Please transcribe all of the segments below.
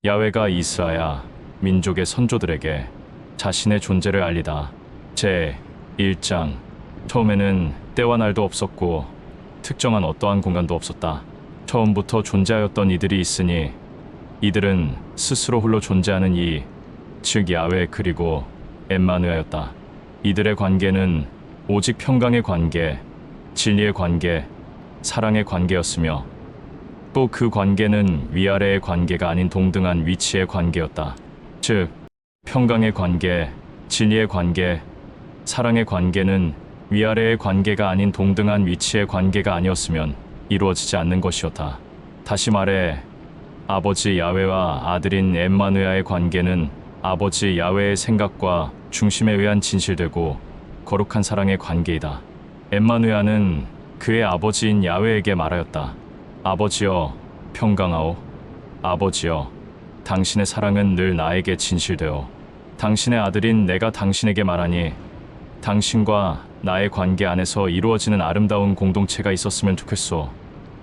야훼가 이스라엘 민족의 선조들에게 자신의 존재를 알리다. 제 1장. 처음에는 때와 날도 없었고 특정한 어떠한 공간도 없었다. 처음부터 존재하였던 이들이 있으니 이들은 스스로 홀로 존재하는 이, 즉 야훼 그리고 엠마누엘였다. 이들의 관계는 오직 평강의 관계, 진리의 관계, 사랑의 관계였으며 또 그 관계는 위아래의 관계가 아닌 동등한 위치의 관계였다. 즉, 평강의 관계, 진리의 관계, 사랑의 관계는 위아래의 관계가 아닌 동등한 위치의 관계가 아니었으면 이루어지지 않는 것이었다. 다시 말해, 아버지 야훼와 아들인 엠마누엘의 관계는 아버지 야훼의 생각과 중심에 의한 진실되고 거룩한 사랑의 관계이다. 엠마누엘은 그의 아버지인 야훼에게 말하였다. 아버지여, 평강하오. 아버지여, 당신의 사랑은 늘 나에게 진실되어 당신의 아들인 내가 당신에게 말하니 당신과 나의 관계 안에서 이루어지는 아름다운 공동체가 있었으면 좋겠소.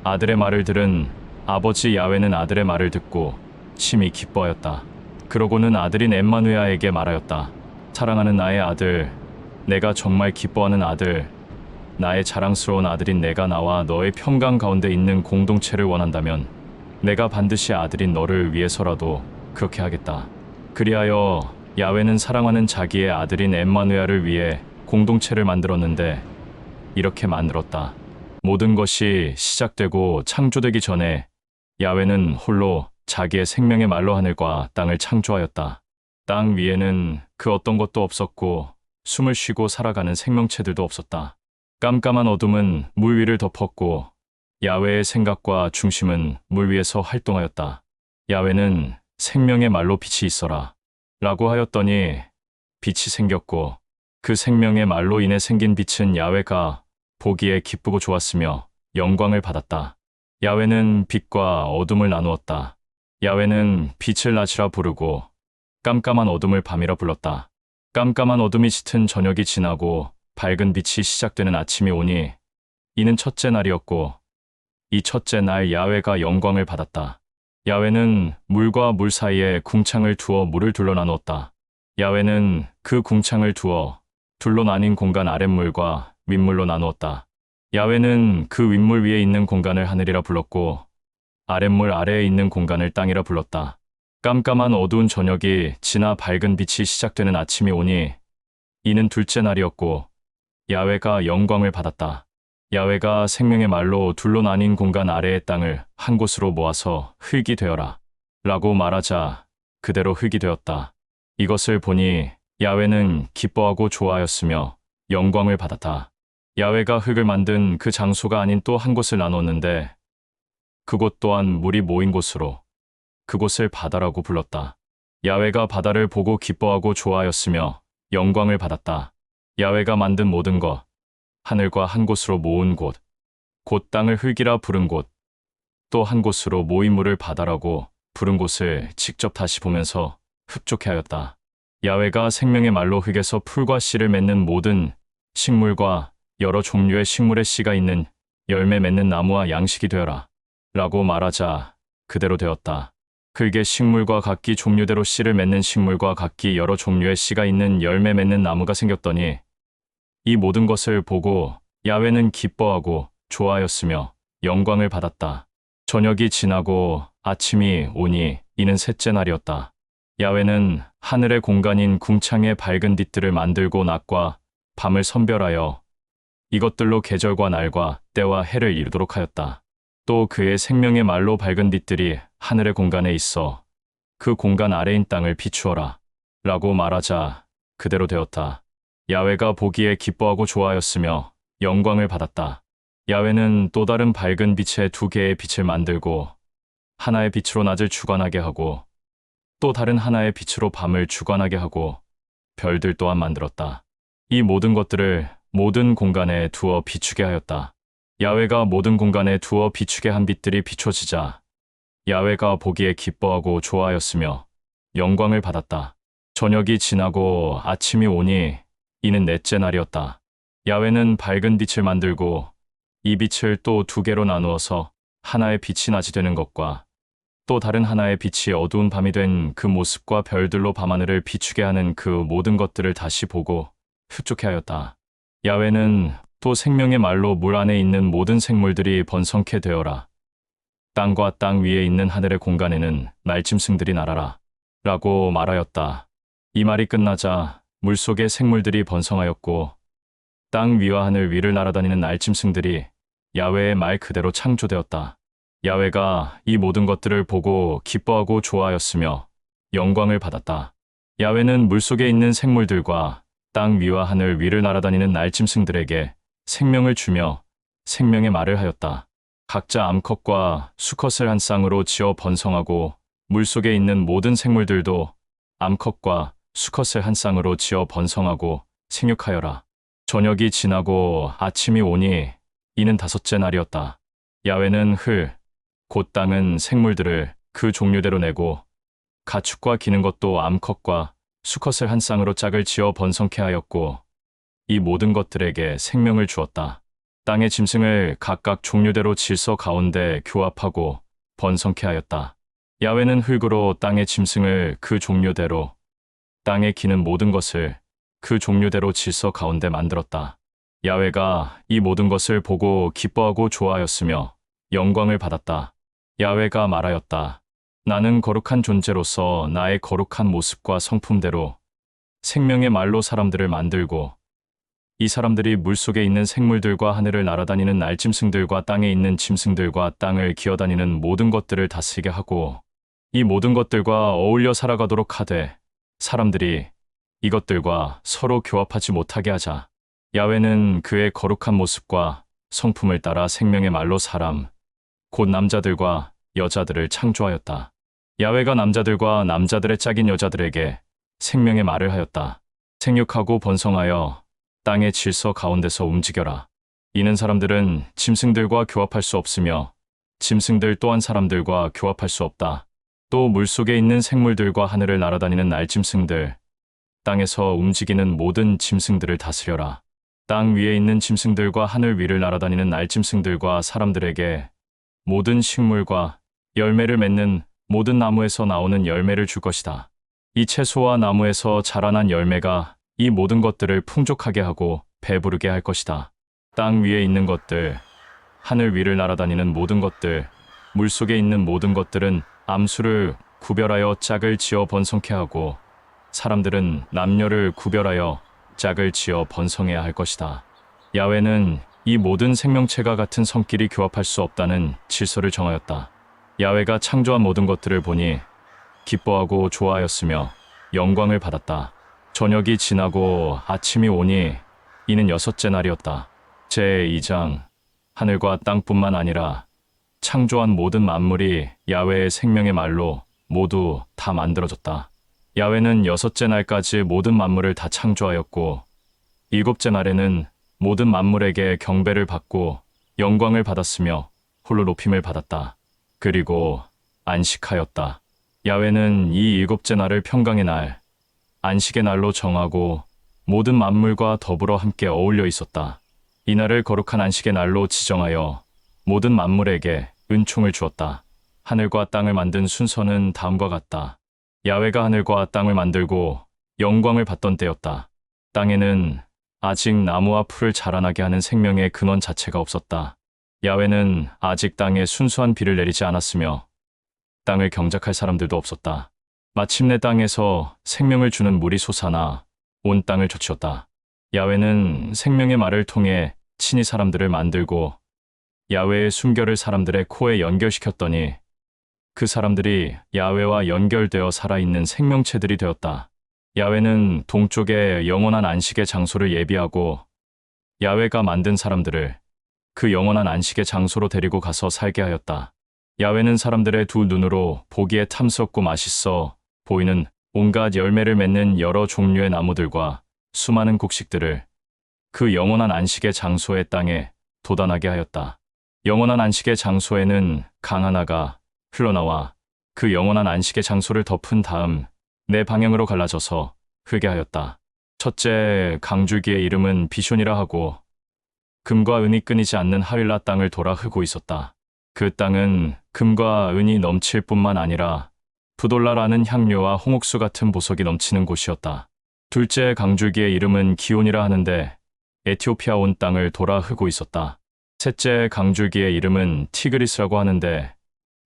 아들의 말을 들은 아버지 야훼는 아들의 말을 듣고 심히 기뻐하였다. 그러고는 아들인 엠마누엘에게 말하였다. 사랑하는 나의 아들, 내가 정말 기뻐하는 아들, 나의 자랑스러운 아들인 내가 나와 너의 평강 가운데 있는 공동체를 원한다면 내가 반드시 아들인 너를 위해서라도 그렇게 하겠다. 그리하여 야훼는 사랑하는 자기의 아들인 엠마누엘을 위해 공동체를 만들었는데 이렇게 만들었다. 모든 것이 시작되고 창조되기 전에 야훼는 홀로 자기의 생명의 말로 하늘과 땅을 창조하였다. 땅 위에는 그 어떤 것도 없었고 숨을 쉬고 살아가는 생명체들도 없었다. 깜깜한 어둠은 물 위를 덮었고 야훼의 생각과 중심은 물 위에서 활동하였다. 야훼는 생명의 말로 빛이 있어라 라고 하였더니 빛이 생겼고 그 생명의 말로 인해 생긴 빛은 야훼가 보기에 기쁘고 좋았으며 영광을 받았다. 야훼는 빛과 어둠을 나누었다. 야훼는 빛을 낮이라 부르고 깜깜한 어둠을 밤이라 불렀다. 깜깜한 어둠이 짙은 저녁이 지나고 밝은 빛이 시작되는 아침이 오니 이는 첫째 날이었고 이 첫째 날 야훼가 영광을 받았다. 야훼는 물과 물 사이에 궁창을 두어 물을 둘러 나누었다. 야훼는 그 궁창을 두어 둘로 나뉜 공간 아랫물과 윗물로 나누었다. 야훼는 그 윗물 위에 있는 공간을 하늘이라 불렀고 아랫물 아래에 있는 공간을 땅이라 불렀다. 깜깜한 어두운 저녁이 지나 밝은 빛이 시작되는 아침이 오니 이는 둘째 날이었고 야훼가 영광을 받았다. 야훼가 생명의 말로 둘로 나뉜 공간 아래의 땅을 한 곳으로 모아서 흙이 되어라 라고 말하자 그대로 흙이 되었다. 이것을 보니 야훼는 기뻐하고 좋아하였으며 영광을 받았다. 야훼가 흙을 만든 그 장소가 아닌 또 한 곳을 나눴는데 그곳 또한 물이 모인 곳으로 그곳을 바다라고 불렀다. 야훼가 바다를 보고 기뻐하고 좋아하였으며 영광을 받았다. 야훼가 만든 모든 것, 하늘과 한 곳으로 모은 곳, 곧 땅을 흙이라 부른 곳, 또 한 곳으로 모인 물을 바다라고 부른 곳을 직접 다시 보면서 흡족해 하였다. 야훼가 생명의 말로 흙에서 풀과 씨를 맺는 모든 식물과 여러 종류의 식물의 씨가 있는 열매 맺는 나무와 양식이 되어라 라고 말하자 그대로 되었다. 흙의 식물과 각기 종류대로 씨를 맺는 식물과 각기 여러 종류의 씨가 있는 열매 맺는 나무가 생겼더니 이 모든 것을 보고 야훼는 기뻐하고 좋아하였으며 영광을 받았다. 저녁이 지나고 아침이 오니 이는 셋째 날이었다. 야훼는 하늘의 공간인 궁창의 밝은 빛들을 만들고 낮과 밤을 선별하여 이것들로 계절과 날과 때와 해를 이루도록 하였다. 또 그의 생명의 말로 밝은 빛들이 하늘의 공간에 있어 그 공간 아래인 땅을 비추어라 라고 말하자 그대로 되었다. 야훼가 보기에 기뻐하고 좋아하였으며 영광을 받았다. 야훼는 또 다른 밝은 빛의 두 개의 빛을 만들고 하나의 빛으로 낮을 주관하게 하고 또 다른 하나의 빛으로 밤을 주관하게 하고 별들 또한 만들었다. 이 모든 것들을 모든 공간에 두어 비추게 하였다. 야훼가 모든 공간에 두어 비추게 한 빛들이 비춰지자 야훼가 보기에 기뻐하고 좋아하였으며 영광을 받았다. 저녁이 지나고 아침이 오니 이는 넷째 날이었다. 야훼는 밝은 빛을 만들고 이 빛을 또 두 개로 나누어서 하나의 빛이 낮이 되는 것과 또 다른 하나의 빛이 어두운 밤이 된 그 모습과 별들로 밤하늘을 비추게 하는 그 모든 것들을 다시 보고 흡족해 하였다. 야훼는 또 생명의 말로 물 안에 있는 모든 생물들이 번성케 되어라. 땅과 땅 위에 있는 하늘의 공간에는 날짐승들이 날아라. 라고 말하였다. 이 말이 끝나자 물속의 생물들이 번성하였고 땅 위와 하늘 위를 날아다니는 날짐승들이 야훼의 말 그대로 창조되었다. 야훼가 이 모든 것들을 보고 기뻐하고 좋아하였으며 영광을 받았다. 야훼는 물속에 있는 생물들과 땅 위와 하늘 위를 날아다니는 날짐승들에게 생명을 주며 생명의 말을 하였다. 각자 암컷과 수컷을 한 쌍으로 지어 번성하고 물속에 있는 모든 생물들도 암컷과 수컷을 한 쌍으로 지어 번성하고 생육하여라. 저녁이 지나고 아침이 오니 이는 다섯째 날이었다. 야훼는 곧 땅은 생물들을 그 종류대로 내고 가축과 기는 것도 암컷과 수컷을 한 쌍으로 짝을 지어 번성케 하였고 이 모든 것들에게 생명을 주었다. 땅의 짐승을 각각 종류대로 질서 가운데 교합하고 번성케 하였다. 야훼는 흙으로 땅의 짐승을 그 종류대로 땅에 기는 모든 것을 그 종류대로 질서 가운데 만들었다. 야훼가 이 모든 것을 보고 기뻐하고 좋아하였으며 영광을 받았다. 야훼가 말하였다. 나는 거룩한 존재로서 나의 거룩한 모습과 성품대로 생명의 말로 사람들을 만들고 이 사람들이 물속에 있는 생물들과 하늘을 날아다니는 날짐승들과 땅에 있는 짐승들과 땅을 기어다니는 모든 것들을 다스리게 하고 이 모든 것들과 어울려 살아가도록 하되 사람들이 이것들과 서로 교합하지 못하게 하자. 야훼는 그의 거룩한 모습과 성품을 따라 생명의 말로 사람, 곧 남자들과 여자들을 창조하였다. 야훼가 남자들과 남자들의 짝인 여자들에게 생명의 말을 하였다. 생육하고 번성하여 땅의 질서 가운데서 움직여라. 이는 사람들은 짐승들과 교합할 수 없으며 짐승들 또한 사람들과 교합할 수 없다. 또 물속에 있는 생물들과 하늘을 날아다니는 날짐승들, 땅에서 움직이는 모든 짐승들을 다스려라. 땅 위에 있는 짐승들과 하늘 위를 날아다니는 날짐승들과 사람들에게 모든 식물과 열매를 맺는 모든 나무에서 나오는 열매를 줄 것이다. 이 채소와 나무에서 자라난 열매가 이 모든 것들을 풍족하게 하고 배부르게 할 것이다. 땅 위에 있는 것들, 하늘 위를 날아다니는 모든 것들, 물속에 있는 모든 것들은 암수를 구별하여 짝을 지어 번성케 하고 사람들은 남녀를 구별하여 짝을 지어 번성해야 할 것이다. 야훼는 이 모든 생명체가 같은 성끼리 교합할 수 없다는 질서를 정하였다. 야훼가 창조한 모든 것들을 보니 기뻐하고 좋아하였으며 영광을 받았다. 저녁이 지나고 아침이 오니 이는 여섯째 날이었다. 제2장 하늘과 땅뿐만 아니라 창조한 모든 만물이 야훼의 생명의 말로 모두 다 만들어졌다. 야훼는 여섯째 날까지 모든 만물을 다 창조하였고 일곱째 날에는 모든 만물에게 경배를 받고 영광을 받았으며 홀로 높임을 받았다. 그리고 안식하였다. 야훼는 이 일곱째 날을 평강의 날, 안식의 날로 정하고 모든 만물과 더불어 함께 어울려 있었다. 이 날을 거룩한 안식의 날로 지정하여 모든 만물에게 은총을 주었다. 하늘과 땅을 만든 순서는 다음과 같다. 야훼가 하늘과 땅을 만들고 영광을 받던 때였다. 땅에는 아직 나무와 풀을 자라나게 하는 생명의 근원 자체가 없었다. 야훼는 아직 땅에 순수한 비를 내리지 않았으며 땅을 경작할 사람들도 없었다. 마침내 땅에서 생명을 주는 물이 솟아나 온 땅을 젖히었다. 야훼는 생명의 말을 통해 친히 사람들을 만들고 야훼의 숨결을 사람들의 코에 연결시켰더니 그 사람들이 야훼와 연결되어 살아있는 생명체들이 되었다. 야훼는 동쪽의 영원한 안식의 장소를 예비하고 야훼가 만든 사람들을 그 영원한 안식의 장소로 데리고 가서 살게 하였다. 야훼는 사람들의 두 눈으로 보기에 탐스럽고 맛있어 보이는 온갖 열매를 맺는 여러 종류의 나무들과 수많은 곡식들을 그 영원한 안식의 장소의 땅에 돋아나게 하였다. 영원한 안식의 장소에는 강 하나가 흘러나와 그 영원한 안식의 장소를 덮은 다음 네 방향으로 갈라져서 흐르게 하였다. 첫째 강줄기의 이름은 비숑이라 하고 금과 은이 끊이지 않는 하윌라 땅을 돌아 흐고 있었다. 그 땅은 금과 은이 넘칠 뿐만 아니라 부돌라라는 향료와 홍옥수 같은 보석이 넘치는 곳이었다. 둘째 강줄기의 이름은 기온이라 하는데 에티오피아 온 땅을 돌아 흐고 있었다. 셋째 강줄기의 이름은 티그리스라고 하는데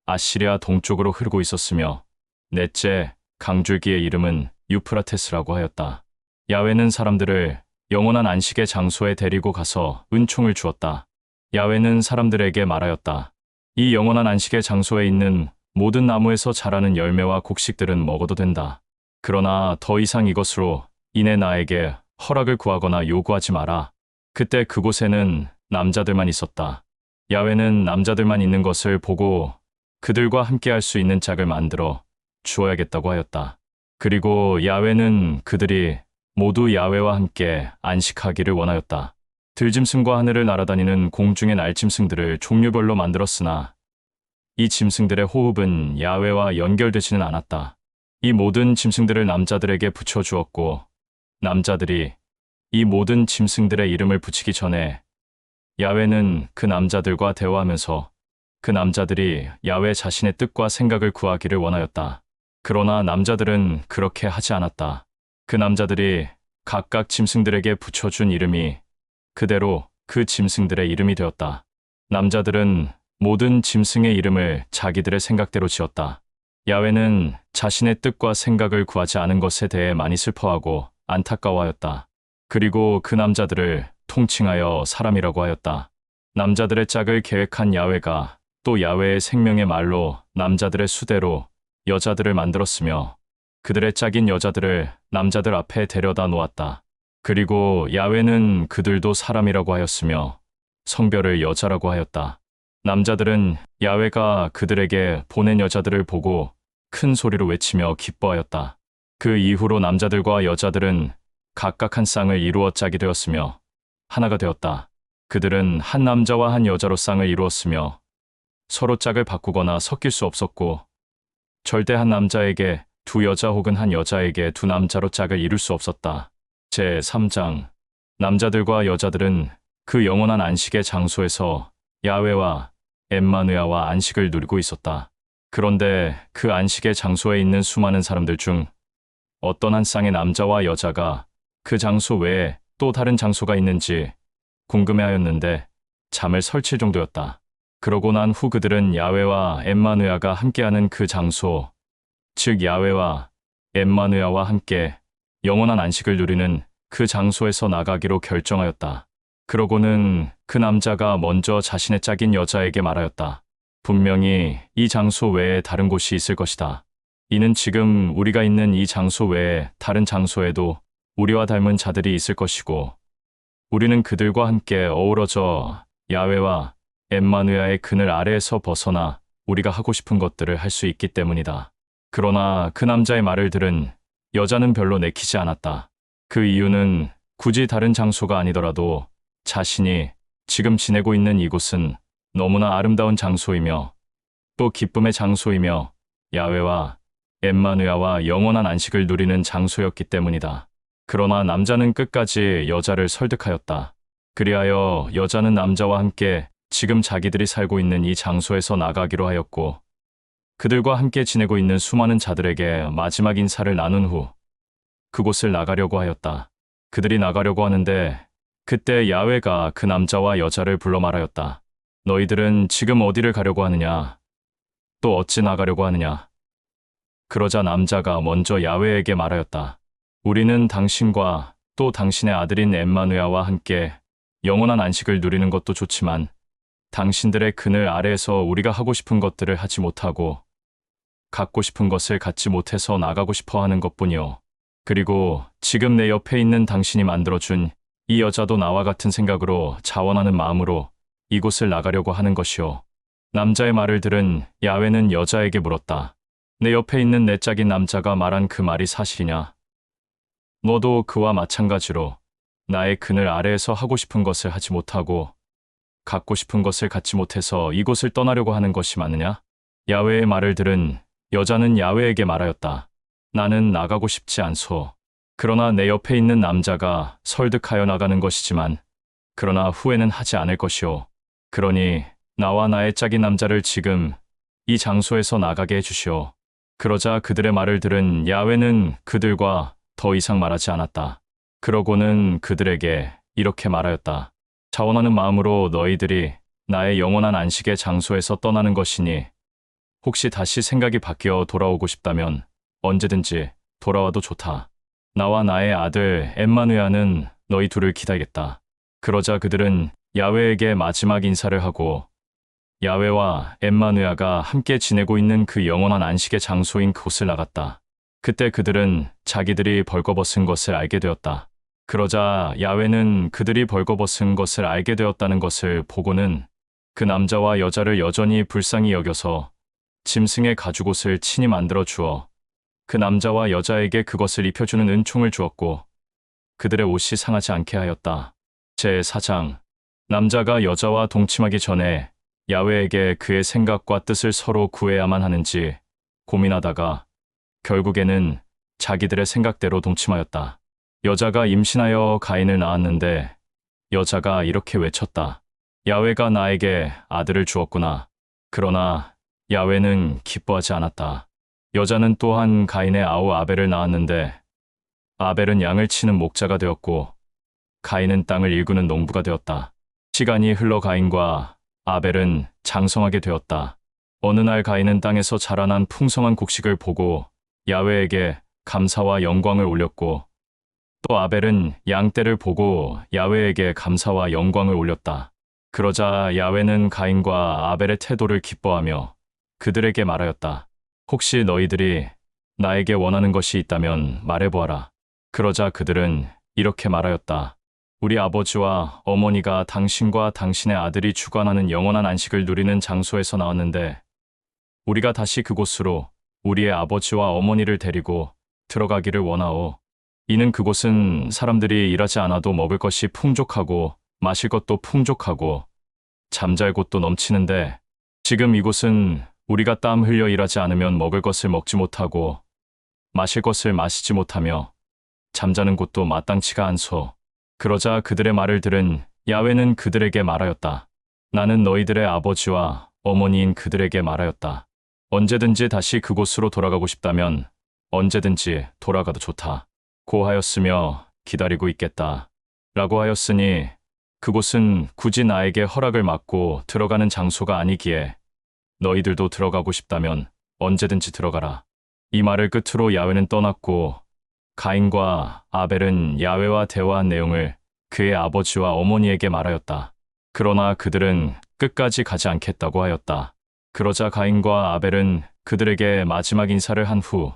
아시리아 동쪽으로 흐르고 있었으며 넷째 강줄기의 이름은 유프라테스라고 하였다. 야훼는 사람들을 영원한 안식의 장소에 데리고 가서 은총을 주었다. 야훼는 사람들에게 말하였다. 이 영원한 안식의 장소에 있는 모든 나무에서 자라는 열매와 곡식들은 먹어도 된다. 그러나 더 이상 이것으로 인해 나에게 허락을 구하거나 요구하지 마라. 그때 그곳에는 남자들만 있었다. 야훼는 남자들만 있는 것을 보고 그들과 함께 할 수 있는 짝을 만들어 주어야겠다고 하였다. 그리고 야훼는 그들이 모두 야훼와 함께 안식하기를 원하였다. 들짐승과 하늘을 날아다니는 공중의 날짐승들을 종류별로 만들었으나 이 짐승들의 호흡은 야훼와 연결되지는 않았다. 이 모든 짐승들을 남자들에게 붙여주었고 남자들이 이 모든 짐승들의 이름을 붙이기 전에 야훼는 그 남자들과 대화하면서 그 남자들이 야훼 자신의 뜻과 생각을 구하기를 원하였다. 그러나 남자들은 그렇게 하지 않았다. 그 남자들이 각각 짐승들에게 붙여준 이름이 그대로 그 짐승들의 이름이 되었다. 남자들은 모든 짐승의 이름을 자기들의 생각대로 지었다. 야훼는 자신의 뜻과 생각을 구하지 않은 것에 대해 많이 슬퍼하고 안타까워하였다. 그리고 그 남자들을 통칭하여 사람이라고 하였다. 남자들의 짝을 계획한 야훼가 또 야훼의 생명의 말로 남자들의 수대로 여자들을 만들었으며 그들의 짝인 여자들을 남자들 앞에 데려다 놓았다. 그리고 야훼는 그들도 사람이라고 하였으며 성별을 여자라고 하였다. 남자들은 야훼가 그들에게 보낸 여자들을 보고 큰 소리로 외치며 기뻐하였다. 그 이후로 남자들과 여자들은 각각 한 쌍을 이루어 짝이 되었으며 하나가 되었다. 그들은 한 남자와 한 여자로 쌍을 이루었으며 서로 짝을 바꾸거나 섞일 수 없었고 절대 한 남자에게 두 여자 혹은 한 여자에게 두 남자로 짝을 이룰 수 없었다. 제3장 남자들과 여자들은 그 영원한 안식의 장소에서 야훼와 엠마누야와 안식을 누리고 있었다. 그런데 그 안식의 장소에 있는 수많은 사람들 중 어떤 한 쌍의 남자와 여자가 그 장소 외에 또 다른 장소가 있는지 궁금해하였는데 잠을 설칠 정도였다. 그러고 난 후 그들은 야훼와 엠마누야가 함께하는 그 장소, 즉 야훼와 엠마누야와 함께 영원한 안식을 누리는 그 장소에서 나가기로 결정하였다. 그러고는 그 남자가 먼저 자신의 짝인 여자에게 말하였다. 분명히 이 장소 외에 다른 곳이 있을 것이다. 이는 지금 우리가 있는 이 장소 외에 다른 장소에도 우리와 닮은 자들이 있을 것이고 우리는 그들과 함께 어우러져 야훼와 엠마누야의 그늘 아래에서 벗어나 우리가 하고 싶은 것들을 할 수 있기 때문이다. 그러나 그 남자의 말을 들은 여자는 별로 내키지 않았다. 그 이유는 굳이 다른 장소가 아니더라도 자신이 지금 지내고 있는 이곳은 너무나 아름다운 장소이며 또 기쁨의 장소이며 야훼와 엠마누야와 영원한 안식을 누리는 장소였기 때문이다. 그러나 남자는 끝까지 여자를 설득하였다. 그리하여 여자는 남자와 함께 지금 자기들이 살고 있는 이 장소에서 나가기로 하였고 그들과 함께 지내고 있는 수많은 자들에게 마지막 인사를 나눈 후 그곳을 나가려고 하였다. 그들이 나가려고 하는데 그때 야훼가 그 남자와 여자를 불러 말하였다. 너희들은 지금 어디를 가려고 하느냐? 또 어찌 나가려고 하느냐? 그러자 남자가 먼저 야훼에게 말하였다. 우리는 당신과 또 당신의 아들인 엠마누야와 함께 영원한 안식을 누리는 것도 좋지만 당신들의 그늘 아래에서 우리가 하고 싶은 것들을 하지 못하고 갖고 싶은 것을 갖지 못해서 나가고 싶어 하는 것뿐이요. 그리고 지금 내 옆에 있는 당신이 만들어준 이 여자도 나와 같은 생각으로 자원하는 마음으로 이곳을 나가려고 하는 것이요. 남자의 말을 들은 야훼는 여자에게 물었다. 내 옆에 있는 내 짝인 남자가 말한 그 말이 사실이냐? 너도 그와 마찬가지로 나의 그늘 아래에서 하고 싶은 것을 하지 못하고 갖고 싶은 것을 갖지 못해서 이곳을 떠나려고 하는 것이 맞느냐? 야훼의 말을 들은 여자는 야훼에게 말하였다. 나는 나가고 싶지 않소. 그러나 내 옆에 있는 남자가 설득하여 나가는 것이지만 그러나 후회는 하지 않을 것이오. 그러니 나와 나의 짝인 남자를 지금 이 장소에서 나가게 해주시오. 그러자 그들의 말을 들은 야훼는 그들과 더 이상 말하지 않았다. 그러고는 그들에게 이렇게 말하였다. 자원하는 마음으로 너희들이 나의 영원한 안식의 장소에서 떠나는 것이니 혹시 다시 생각이 바뀌어 돌아오고 싶다면 언제든지 돌아와도 좋다. 나와 나의 아들 엠마누야는 너희 둘을 기다리겠다. 그러자 그들은 야훼에게 마지막 인사를 하고 야훼와 엠마누야가 함께 지내고 있는 그 영원한 안식의 장소인 그곳을 나갔다. 그때 그들은 자기들이 벌거벗은 것을 알게 되었다. 그러자 야훼는 그들이 벌거벗은 것을 알게 되었다는 것을 보고는 그 남자와 여자를 여전히 불쌍히 여겨서 짐승의 가죽옷을 친히 만들어 주어 그 남자와 여자에게 그것을 입혀주는 은총을 주었고 그들의 옷이 상하지 않게 하였다. 제4장 남자가 여자와 동침하기 전에 야훼에게 그의 생각과 뜻을 서로 구해야만 하는지 고민하다가 결국에는 자기들의 생각대로 동침하였다. 여자가 임신하여 가인을 낳았는데 여자가 이렇게 외쳤다. 야훼가 나에게 아들을 주었구나. 그러나 야훼는 기뻐하지 않았다. 여자는 또한 가인의 아우 아벨을 낳았는데 아벨은 양을 치는 목자가 되었고 가인은 땅을 일구는 농부가 되었다. 시간이 흘러 가인과 아벨은 장성하게 되었다. 어느 날 가인은 땅에서 자라난 풍성한 곡식을 보고 야훼에게 감사와 영광을 올렸고 또 아벨은 양떼를 보고 야훼에게 감사와 영광을 올렸다. 그러자 야훼는 가인과 아벨의 태도를 기뻐하며 그들에게 말하였다. 혹시 너희들이 나에게 원하는 것이 있다면 말해보아라. 그러자 그들은 이렇게 말하였다. 우리 아버지와 어머니가 당신과 당신의 아들이 주관하는 영원한 안식을 누리는 장소에서 나왔는데 우리가 다시 그곳으로 우리의 아버지와 어머니를 데리고 들어가기를 원하오. 이는 그곳은 사람들이 일하지 않아도 먹을 것이 풍족하고 마실 것도 풍족하고 잠잘 곳도 넘치는데 지금 이곳은 우리가 땀 흘려 일하지 않으면 먹을 것을 먹지 못하고 마실 것을 마시지 못하며 잠자는 곳도 마땅치가 않소. 그러자 그들의 말을 들은 야훼는 그들에게 말하였다. 나는 너희들의 아버지와 어머니인 그들에게 말하였다. 언제든지 다시 그곳으로 돌아가고 싶다면 언제든지 돌아가도 좋다. 고 하였으며 기다리고 있겠다. 라고 하였으니 그곳은 굳이 나에게 허락을 받고 들어가는 장소가 아니기에 너희들도 들어가고 싶다면 언제든지 들어가라. 이 말을 끝으로 야훼는 떠났고 가인과 아벨은 야훼와 대화한 내용을 그의 아버지와 어머니에게 말하였다. 그러나 그들은 끝까지 가지 않겠다고 하였다. 그러자 가인과 아벨은 그들에게 마지막 인사를 한 후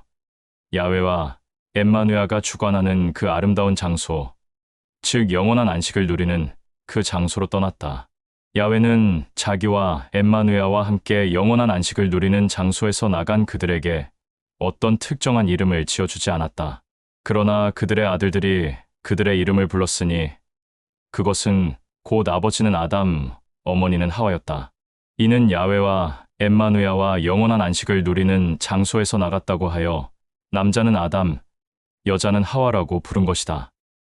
야훼와 엠마누야가 주관하는 그 아름다운 장소, 즉 영원한 안식을 누리는 그 장소로 떠났다. 야훼는 자기와 엠마누야와 함께 영원한 안식을 누리는 장소에서 나간 그들에게 어떤 특정한 이름을 지어주지 않았다. 그러나 그들의 아들들이 그들의 이름을 불렀으니 그것은 곧 아버지는 아담, 어머니는 하와였다. 이는 야훼와 엠마누야와 영원한 안식을 누리는 장소에서 나갔다고 하여 남자는 아담, 여자는 하와라고 부른 것이다.